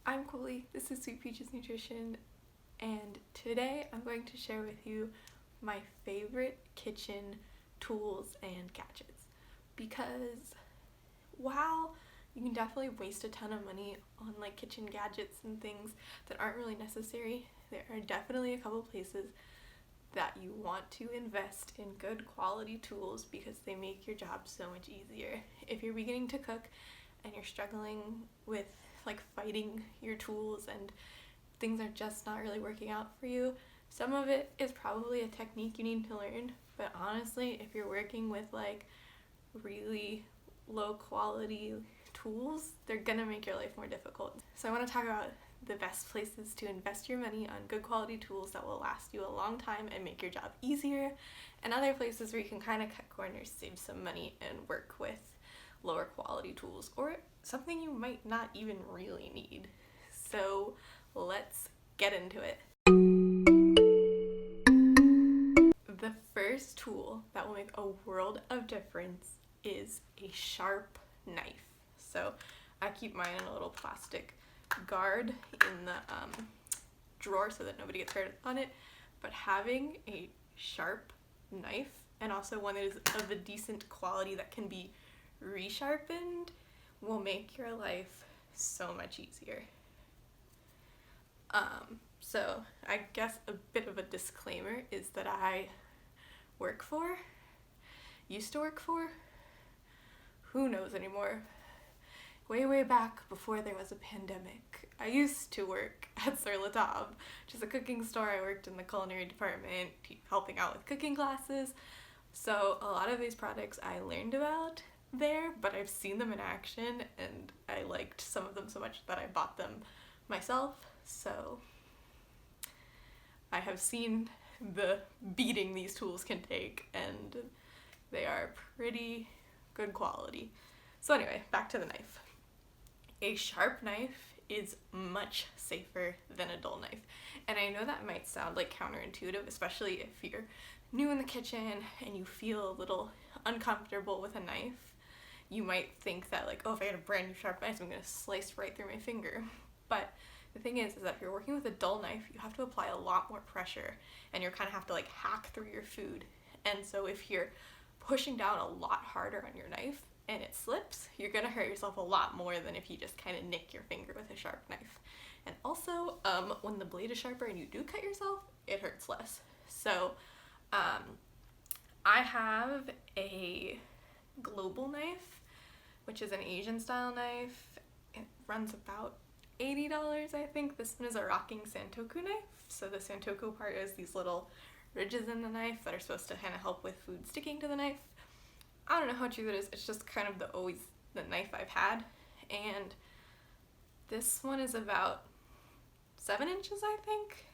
I'm Cooley, this is Sweet Peaches Nutrition, and today I'm going to share with you my favorite kitchen tools and gadgets. Because while you can definitely waste a ton of money on like kitchen gadgets and things that aren't really necessary, there are definitely a couple places that you want to invest in good quality tools because they make your job so much easier. If you're beginning to cook and you're struggling with like fighting your tools and things are just not really working out for you, some of it is probably a technique you need to learn, but honestly, if you're working with like really low quality tools, they're gonna make your life more difficult. So I want to talk about the best places to invest your money on good quality tools that will last you a long time and make your job easier, and other places where you can kind of cut corners, save some money, and work with lower quality tools or something you might not even really need. So let's get into it. The first tool that will make a world of difference is a sharp knife. So I keep mine in a little plastic guard in the drawer so that nobody gets hurt on it, but having a sharp knife and also one that is of a decent quality that can be resharpened will make your life so much easier. So I guess a bit of a disclaimer is that I used to work for, who knows anymore, way back before there was a pandemic. I used to work at Sur La Table, which is a cooking store. I worked in the culinary department, helping out with cooking classes. So a lot of these products I learned about there, but I've seen them in action and I liked some of them so much that I bought them myself. So I have seen the beating these tools can take, and they are pretty good quality. So anyway, back to the knife. A sharp knife is much safer than a dull knife. And I know that might sound like counterintuitive, especially if you're new in the kitchen and you feel a little uncomfortable with a knife. You might think that like, oh, if I had a brand new sharp knife, I'm going to slice right through my finger. But the thing is that if you're working with a dull knife, you have to apply a lot more pressure and you kind of have to like hack through your food. And so if you're pushing down a lot harder on your knife and it slips, you're going to hurt yourself a lot more than if you just kind of nick your finger with a sharp knife. And also, when the blade is sharper and you do cut yourself, it hurts less. So I have a global knife, which is an Asian style knife. It runs about $80, I think. This one is a rocking Santoku knife. So the Santoku part is these little ridges in the knife that are supposed to kind of help with food sticking to the knife. I don't know how true that is. It's just kind of the knife I've had. And this one is about 7 inches, I think.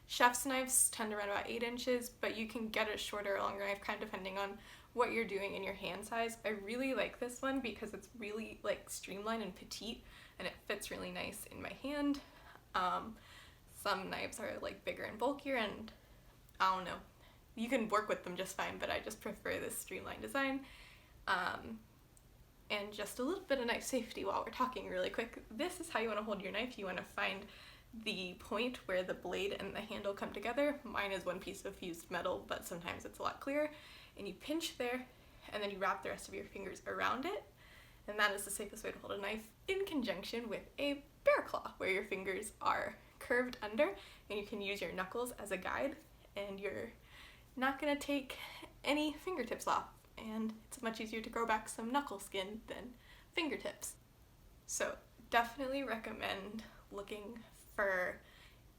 Chef's knives tend to run about 8 inches, but you can get a shorter or longer knife kind of depending on what you're doing in your hand size. I really like this one because it's really like streamlined and petite and it fits really nice in my hand. Some knives are like bigger and bulkier, and I don't know, you can work with them just fine, but I just prefer this streamlined design. And just a little bit of knife safety while we're talking really quick. This is how you want to hold your knife. You want to find the point where the blade and the handle come together. Mine is one piece of fused metal, but sometimes it's a lot clearer. And you pinch there, and then you wrap the rest of your fingers around it. And that is the safest way to hold a knife, in conjunction with a bear claw, where your fingers are curved under, and you can use your knuckles as a guide, and you're not going to take any fingertips off. And it's much easier to grow back some knuckle skin than fingertips. So definitely recommend looking for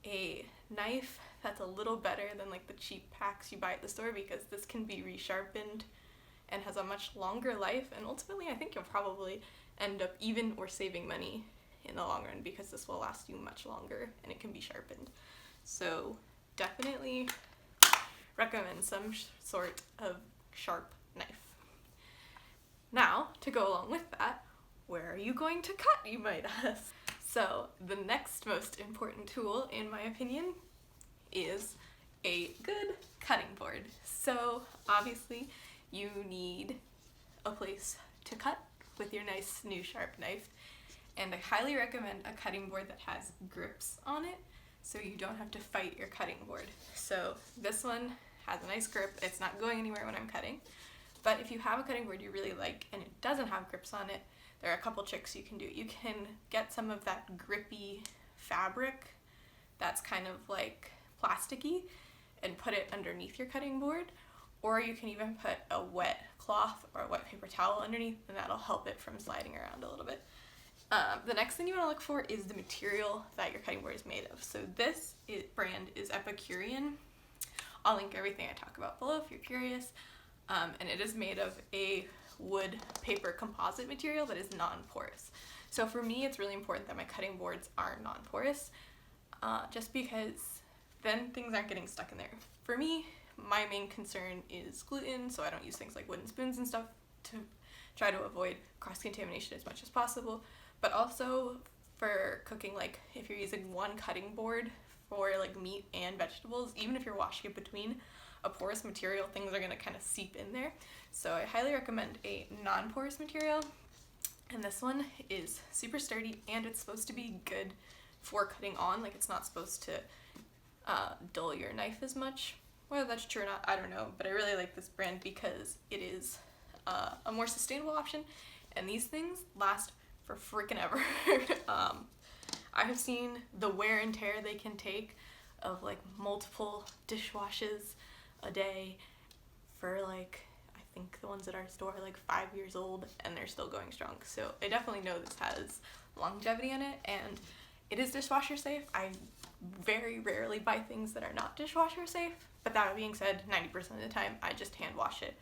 a knife that's a little better than like the cheap packs you buy at the store, because this can be resharpened and has a much longer life, and ultimately I think you'll probably end up even or saving money in the long run because this will last you much longer and it can be sharpened. So definitely recommend some sort of sharp knife. Now, to go along with that, where are you going to cut, you might ask? So the next most important tool, in my opinion, is a good cutting board. So obviously you need a place to cut with your nice new sharp knife, And I highly recommend a cutting board that has grips on it so you don't have to fight your cutting board. So this one has a nice grip. It's not going anywhere when I'm cutting. But if you have a cutting board you really like and it doesn't have grips on it, there are a couple tricks you can do. You can get some of that grippy fabric that's kind of like plasticky and put it underneath your cutting board, or you can even put a wet cloth or a wet paper towel underneath and that'll help it from sliding around a little bit. The next thing you want to look for is the material that your cutting board is made of. So this brand is Epicurean. I'll link everything I talk about below if you're curious. And it is made of a wood paper composite material that is non-porous. So for me, it's really important that my cutting boards are non-porous, just because then things aren't getting stuck in there. For me, my main concern is gluten, so I don't use things like wooden spoons and stuff to try to avoid cross-contamination as much as possible. But also for cooking, like if you're using one cutting board for like meat and vegetables, even if you're washing it between a porous material, things are gonna kind of seep in there. So I highly recommend a non-porous material. And this one is super sturdy and it's supposed to be good for cutting on. Like it's not supposed to dull your knife as much. Whether that's true or not, I don't know. But I really like this brand because it is a more sustainable option. And these things last for freaking ever. I have seen the wear and tear they can take of like multiple dishwashes a day for like, I think the ones at our store are like 5 years old and they're still going strong. So I definitely know this has longevity in it and it is dishwasher safe. I very rarely buy things that are not dishwasher safe, but that being said, 90% of the time I just hand wash it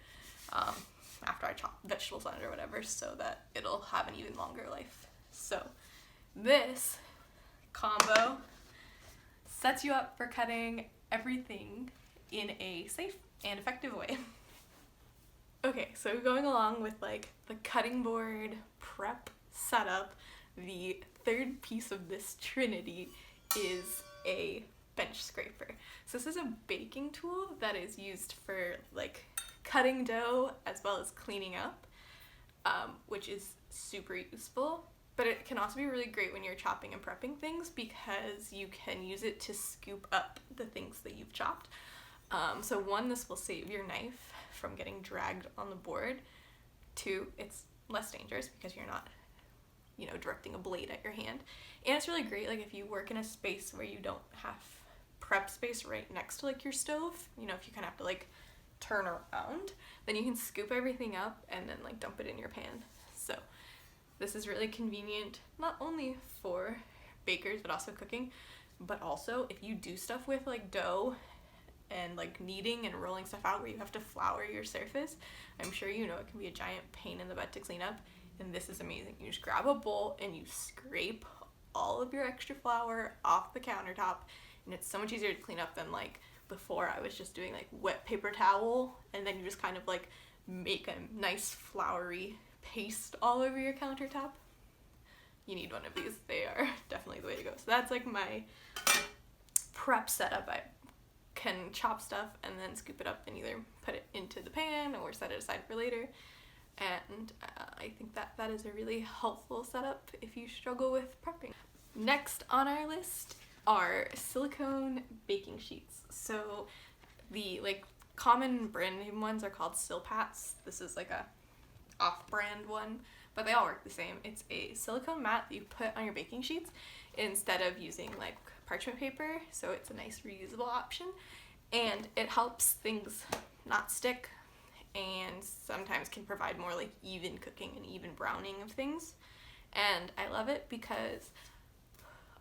after I chop vegetables on it or whatever, so that it'll have an even longer life. So this combo sets you up for cutting everything in a safe and effective way. Okay, so going along with like the cutting board prep setup, the third piece of this trinity is a bench scraper. So this is a baking tool that is used for like cutting dough as well as cleaning up, which is super useful. But it can also be really great when you're chopping and prepping things because you can use it to scoop up the things that you've chopped. So one, this will save your knife from getting dragged on the board. Two, it's less dangerous because you're not, you know, directing a blade at your hand. And it's really great like if you work in a space where you don't have prep space right next to like your stove, you know, if you kind of have to like turn around, then you can scoop everything up and then like dump it in your pan. So this is really convenient, not only for bakers but also cooking, but also if you do stuff with like dough and like kneading and rolling stuff out where you have to flour your surface. I'm sure you know it can be a giant pain in the butt to clean up, and this is amazing. You just grab a bowl and you scrape all of your extra flour off the countertop, and it's so much easier to clean up than like before I was just doing like wet paper towel, and then you just kind of like make a nice floury paste all over your countertop. You need one of these. They are definitely the way to go. So that's like my prep setup. I can chop stuff and then scoop it up and either put it into the pan or set it aside for later. And I think that that is a really helpful setup if you struggle with prepping. Next on our list are silicone baking sheets. So the like common brand name ones are called Silpats. This is like a off-brand one, but they all work the same. It's a silicone mat that you put on your baking sheets instead of using like parchment paper, so it's a nice reusable option, and it helps things not stick and sometimes can provide more like even cooking and even browning of things. And I love it because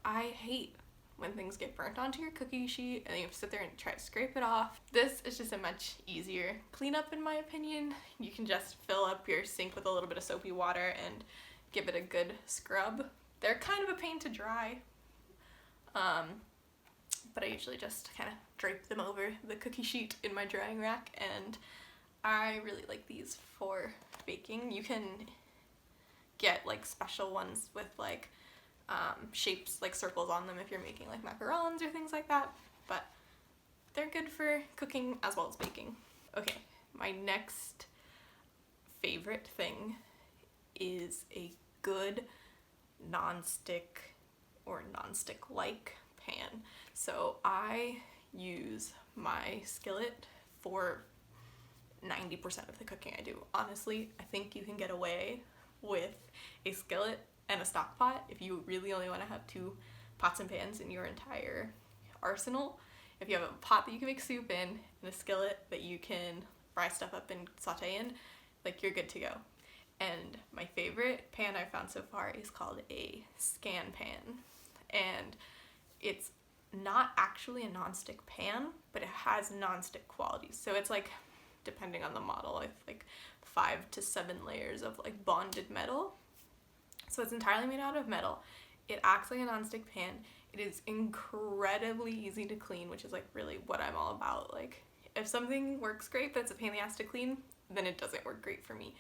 I hate when things get burnt onto your cookie sheet and you have to sit there and try to scrape it off. This is just a much easier cleanup in my opinion. You can just fill up your sink with a little bit of soapy water and give it a good scrub. They're kind of a pain to dry, but I usually just kind of drape them over the cookie sheet in my drying rack, and I really like these for baking. You can get like special ones with like shapes like circles on them if you're making like macarons or things like that, but they're good for cooking as well as baking. Okay, my next favorite thing is a good non-stick or non-stick-like pan. So I use my skillet for 90% of the cooking I do. Honestly, I think you can get away with a skillet and a stock pot if you really only want to have 2 pots and pans in your entire arsenal. If you have a pot that you can make soup in and a skillet that you can fry stuff up and saute in, like, you're good to go. And my favorite pan I've found so far is called a scan pan. And it's not actually a non-stick pan, but it has non-stick qualities. So it's like, depending on the model, it's like 5 to 7 layers of like bonded metal. So it's entirely made out of metal. It acts like a non-stick pan. It is incredibly easy to clean, which is like really what I'm all about. Like, if something works great but it's a pain in the ass to clean, then it doesn't work great for me.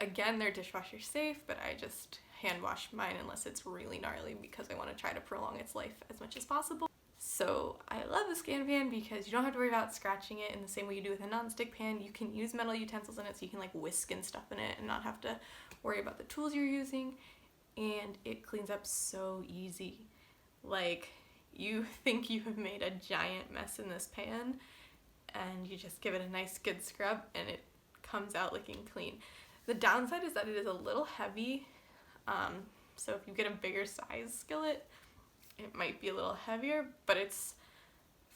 Again, they're dishwasher safe, but I just hand wash mine unless it's really gnarly because I want to try to prolong its life as much as possible. So I love the scan pan because you don't have to worry about scratching it in the same way you do with a non-stick pan. You can use metal utensils in it, so you can like whisk and stuff in it and not have to worry about the tools you're using. And it cleans up so easy. Like, you think you have made a giant mess in this pan and you just give it a nice good scrub and it comes out looking clean. The downside is that it is a little heavy, so if you get a bigger size skillet, it might be a little heavier, but it's,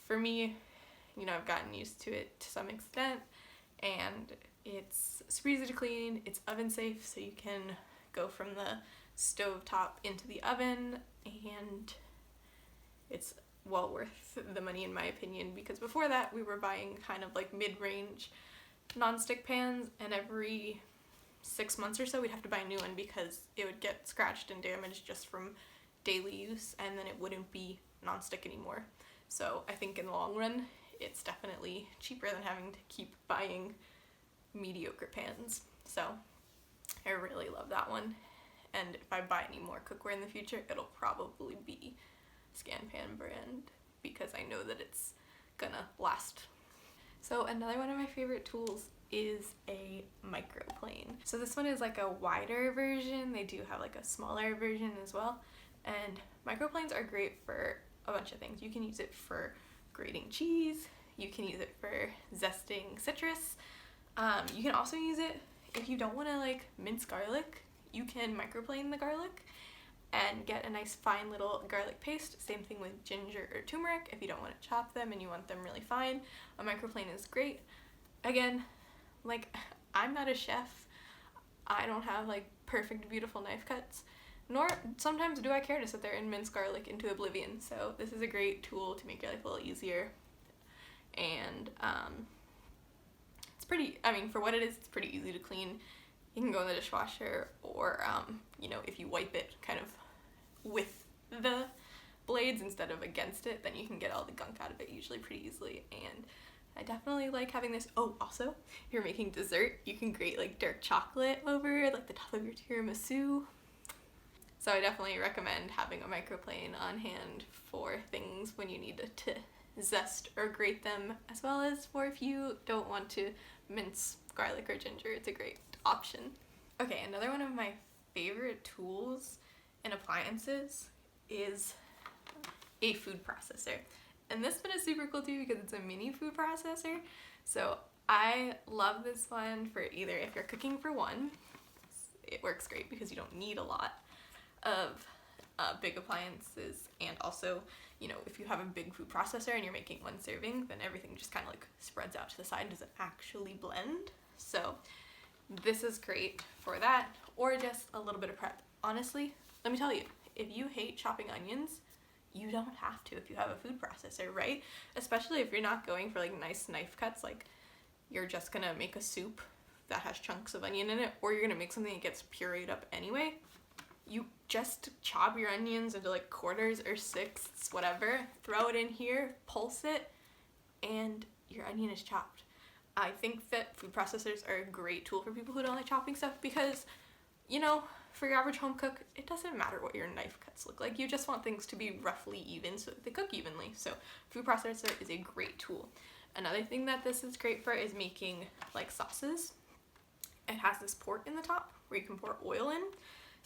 for me, you know, I've gotten used to it to some extent, and it's super easy to clean, it's oven safe, so you can go from the stove top into the oven, and it's well worth the money in my opinion, because before that we were buying kind of like mid-range non-stick pans, and every 6 months or so we'd have to buy a new one because it would get scratched and damaged just from daily use, and then it wouldn't be non-stick anymore. So I think in the long run it's definitely cheaper than having to keep buying mediocre pans. So I really love that one, and if I buy any more cookware in the future, it'll probably be Scan Pan brand because I know that it's gonna last. So another one of my favorite tools is a Microplane. So this one is like a wider version. They do have like a smaller version as well. And Microplanes are great for a bunch of things. You can use it for grating cheese. You can use it for zesting citrus. You can also use it if you don't want to like mince garlic. You can microplane the garlic and get a nice fine little garlic paste. Same thing with ginger or turmeric. If you don't want to chop them and you want them really fine, a microplane is great. Again, like, I'm not a chef. I don't have like perfect, beautiful knife cuts, nor sometimes do I care to sit there and mince garlic into oblivion. So this is a great tool to make your life a little easier. And it's pretty, I mean, for what it is, it's pretty easy to clean. You can go in the dishwasher, or you know, if you wipe it kind of with the blades instead of against it, then you can get all the gunk out of it usually pretty easily. And I definitely like having this. Oh, also, if you're making dessert, you can grate like dark chocolate over like the top of your tiramisu. So I definitely recommend having a microplane on hand for things when you need to zest or grate them, as well as for if you don't want to mince garlic or ginger. It's a great option. Okay, another one of my favorite tools and appliances is a food processor. And this one is super cool too because it's a mini food processor. So I love this one for either if you're cooking for one, it works great because you don't need a lot of big appliances, and also, you know, if you have a big food processor and you're making one serving, then everything just kind of like spreads out to the side and doesn't actually blend. So this is great for that, or just a little bit of prep. Honestly, let me tell you, if you hate chopping onions, you don't have to if you have a food processor, right? Especially if you're not going for like nice knife cuts, like you're just gonna make a soup that has chunks of onion in it, or you're gonna make something that gets pureed up anyway. You just chop your onions into like quarters or sixths, whatever, throw it in here, pulse it, and your onion is chopped. I think that food processors are a great tool for people who don't like chopping stuff because, you know, for your average home cook, it doesn't matter what your knife cuts look like. You just want things to be roughly even so that they cook evenly. So food processor is a great tool. Another thing that this is great for is making like sauces. It has this port in the top where you can pour oil in.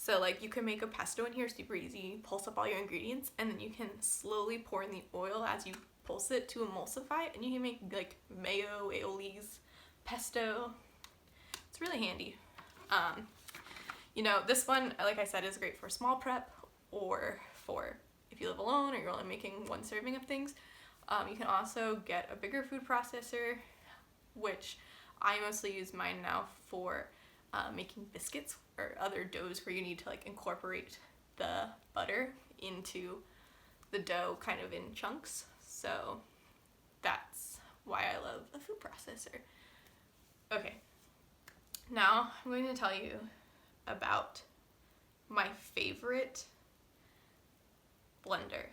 So like you can make a pesto in here super easy, pulse up all your ingredients, and then you can slowly pour in the oil as you pulse it to emulsify it, and you can make like mayo, aiolis, pesto. It's really handy. You know, this one, like I said, is great for small prep or for if you live alone or you're only making one serving of things. You can also get a bigger food processor, which I mostly use mine now for making biscuits or other doughs where you need to like incorporate the butter into the dough kind of in chunks. So that's why I love a food processor. Okay, now I'm going to tell you about my favorite blender.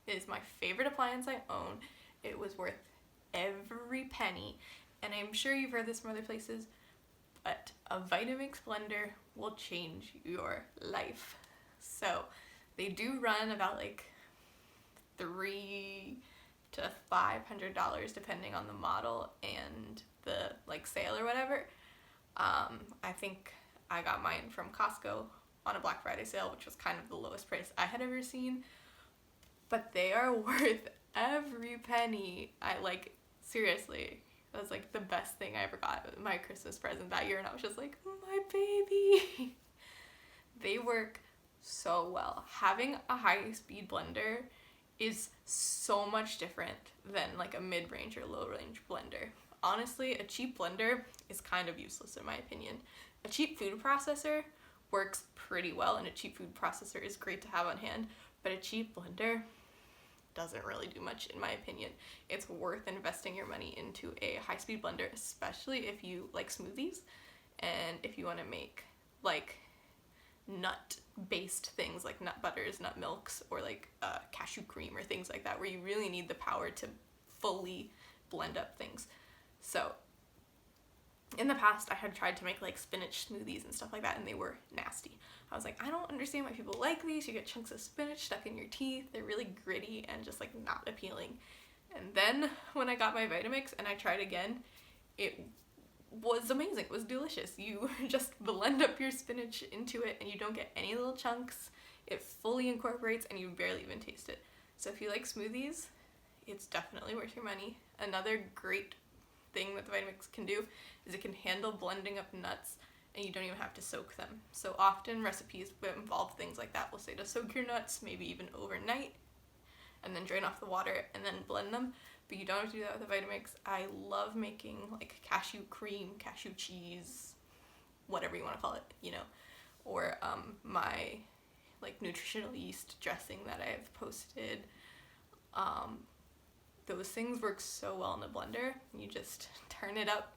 It is my favorite appliance I own. It was worth every penny, and I'm sure you've heard this from other places, but a Vitamix blender will change your life. So they do run about like $300 to $500 depending on the model and the like sale or whatever. I think I got mine from Costco on a Black Friday sale, which was kind of the lowest price I had ever seen, but they are worth every penny. I like, seriously, that was like the best thing I ever got, my Christmas present that year, and I was just like, my baby. They work so well. Having a high-speed blender is so much different than like a mid-range or low-range blender. Honestly, a cheap blender is kind of useless in my opinion. A cheap food processor works pretty well, and a cheap food processor is great to have on hand, but a cheap blender doesn't really do much in my opinion. It's worth investing your money into a high-speed blender, especially if you like smoothies and if you want to make like nut-based things like nut butters, nut milks, or like cashew cream or things like that, where you really need the power to fully blend up things. So in the past, I had tried to make like spinach smoothies and stuff like that, and they were nasty. I was like, I don't understand why people like these. You get chunks of spinach stuck in your teeth. They're really gritty and just like not appealing. And then when I got my Vitamix and I tried again, it was amazing. It was delicious. You just blend up your spinach into it and you don't get any little chunks. It fully incorporates and you barely even taste it. So if you like smoothies, it's definitely worth your money. Another great thing that the Vitamix can do is it can handle blending up nuts and you don't even have to soak them. So often recipes that involve things like that will say to soak your nuts maybe even overnight and then drain off the water and then blend them, but you don't have to do that with the Vitamix. I love making like cashew cream, cashew cheese, whatever you want to call it, you know, or my like nutritional yeast dressing that I've posted. Those things work so well in the blender. You just turn it up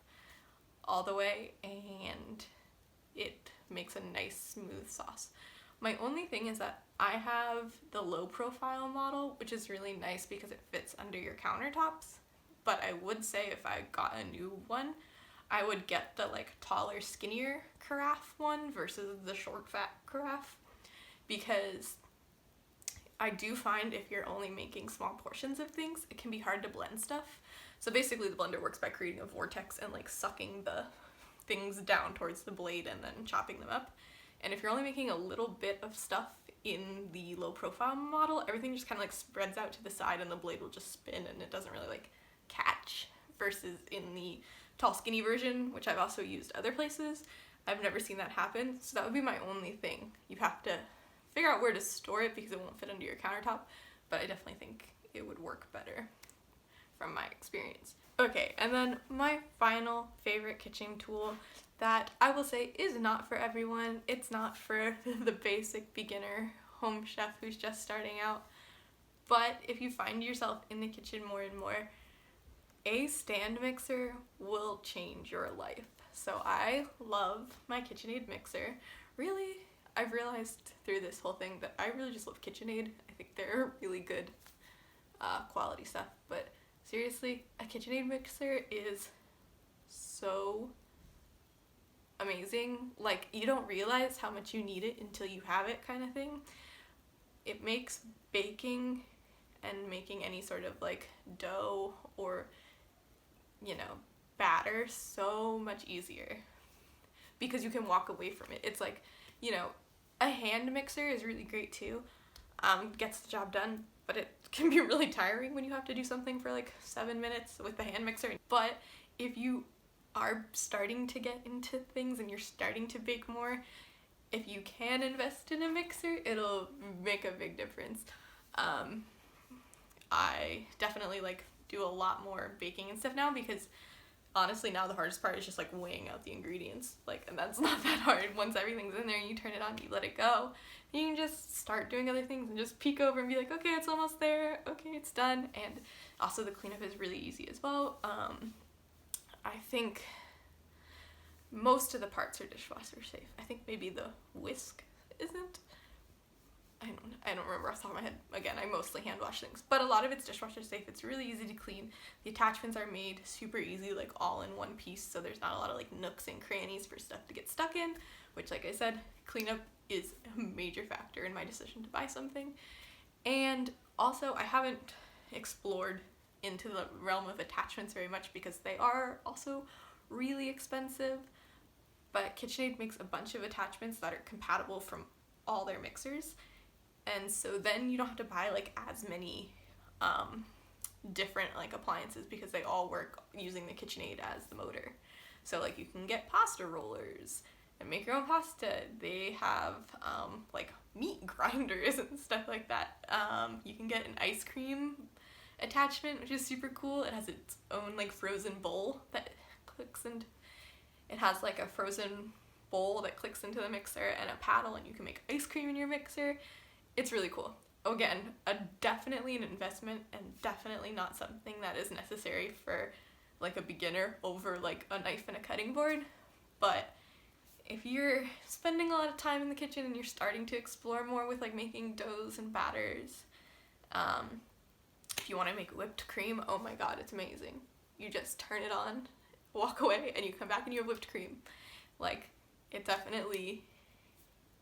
all the way and it makes a nice smooth sauce. My only thing is that I have the low profile model, which is really nice because it fits under your countertops. But I would say if I got a new one, I would get the like taller, skinnier carafe one versus the short, fat carafe, because I do find if you're only making small portions of things, it can be hard to blend stuff. So basically the blender works by creating a vortex and like sucking the things down towards the blade and then chopping them up. And if you're only making a little bit of stuff in the low profile model, everything just kind of like spreads out to the side and the blade will just spin and it doesn't really like catch. Versus in the tall skinny version, which I've also used other places, I've never seen that happen. So that would be my only thing. You have to figure out where to store it because it won't fit under your countertop, but I definitely think it would work better from my experience. Okay, and then my final favorite kitchen tool that I will say is not for everyone. It's not for the basic beginner home chef who's just starting out, but if you find yourself in the kitchen more and more, a stand mixer will change your life. So I love my KitchenAid mixer. Really, I've realized through this whole thing that I really just love KitchenAid. I think they're really good quality stuff, but seriously, a KitchenAid mixer is so amazing. Like, you don't realize how much you need it until you have it, kind of thing. It makes baking and making any sort of like dough or, you know, batter so much easier because you can walk away from it. It's like, you know, A hand mixer is really great too. Gets the job done, but it can be really tiring when you have to do something for like 7 minutes with the hand mixer. But if you are starting to get into things and you're starting to bake more, if you can invest in a mixer, it'll make a big difference. I definitely like do a lot more baking and stuff now, because honestly now the hardest part is just like weighing out the ingredients, like, and that's not that hard. Once everything's in there and you turn it on, you let it go, you can just start doing other things and just peek over and be like, okay, it's almost there, okay, it's done. And also the cleanup is really easy as well. I think most of the parts are dishwasher safe. I think maybe the whisk isn't. I don't remember off the top of my head. Again, I mostly hand wash things, but a lot of it's dishwasher safe. It's really easy to clean. The attachments are made super easy, like all in one piece, so there's not a lot of like nooks and crannies for stuff to get stuck in, which, like I said, cleanup is a major factor in my decision to buy something. And also, I haven't explored into the realm of attachments very much because they are also really expensive, but KitchenAid makes a bunch of attachments that are compatible from all their mixers. And so then you don't have to buy like as many different like appliances, because they all work using the KitchenAid as the motor. So like you can get pasta rollers and make your own pasta. They have like meat grinders and stuff like that. You can get an ice cream attachment, which is super cool. It has its own like frozen bowl that clicks, and it has like a frozen bowl that clicks into the mixer and a paddle, and you can make ice cream in your mixer. It's really cool. Again, definitely an investment, and definitely not something that is necessary for like a beginner over like a knife and a cutting board. But if you're spending a lot of time in the kitchen and you're starting to explore more with like making doughs and batters, if you want to make whipped cream, oh my god, it's amazing. You just turn it on, walk away, and you come back and you have whipped cream. Like, it definitely,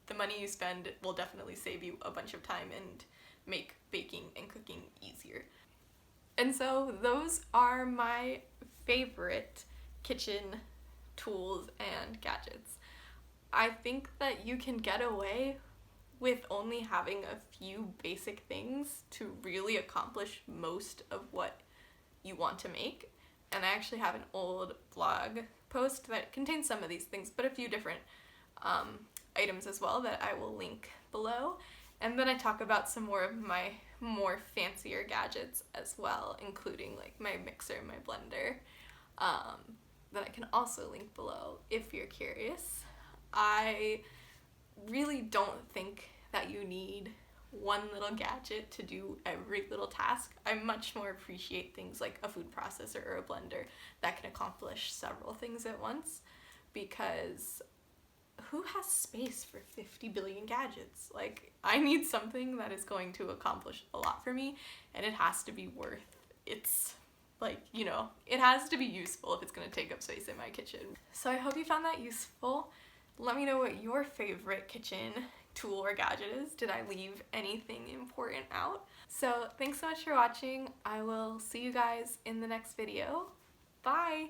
the money you spend will definitely save you a bunch of time and make baking and cooking easier. And so those are my favorite kitchen tools and gadgets. I think that you can get away with only having a few basic things to really accomplish most of what you want to make. And I actually have an old blog post that contains some of these things, but a few different items as well that I will link below. And then I talk about some more of my more fancier gadgets as well, including like my mixer and my blender, that I can also link below if you're curious. I really don't think that you need one little gadget to do every little task. I much more appreciate things like a food processor or a blender that can accomplish several things at once, because who has space for 50 billion gadgets? Like, I need something that is going to accomplish a lot for me, and it has to be worth its, like, you know, it has to be useful if it's going to take up space in my kitchen. So I hope you found that useful. Let me know what your favorite kitchen tool or gadget is. Did I leave anything important out? So thanks so much for watching. I will see you guys in the next video. Bye!